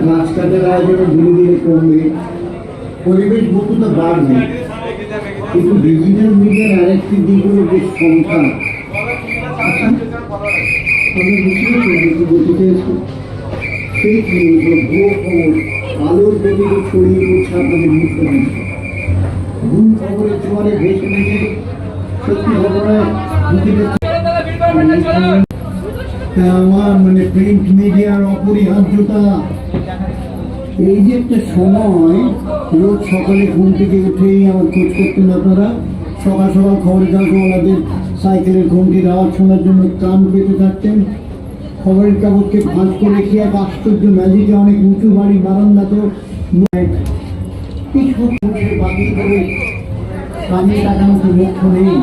গাছ কাটার আয়োজন ধীরে ধীরে কমবে, পরিবেশ বন্ধুতা বাড়বে, কিন্তু ডিজিটাল মিডিয়ার আরেকটি দিক হলো যে সংখ্যা। ফেক নিউজ ও ভুয়ো খবর আলোর গতিতে ছড়িয়ে পড়ছে আপনাদের মুখে। ভুল খবরের জোয়ারে ভেসে ভেসে সত্যি ঘটনায় আমার প্রিন্ট মিডিয়ার অপরিহার্যতা। এই যে একটা সময় রোজ সকালে ঘুম থেকে উঠেই আমার খোঁজ করতেন আপনারা, সকাল সকাল খবরের কাগজওয়ালাদের সাইকেলের ঘুমটির আওয়াজ শোনার জন্য কান পেতে থাকতেন। খবরের কাগজকে ভাঁজ করে কি এক আশ্চর্য ম্যাজিকে অনেক উঁচু বাড়ি বারান্দাতেও কিছু বাতিল করে সামনে তাকানো তো লক্ষ্য নেই।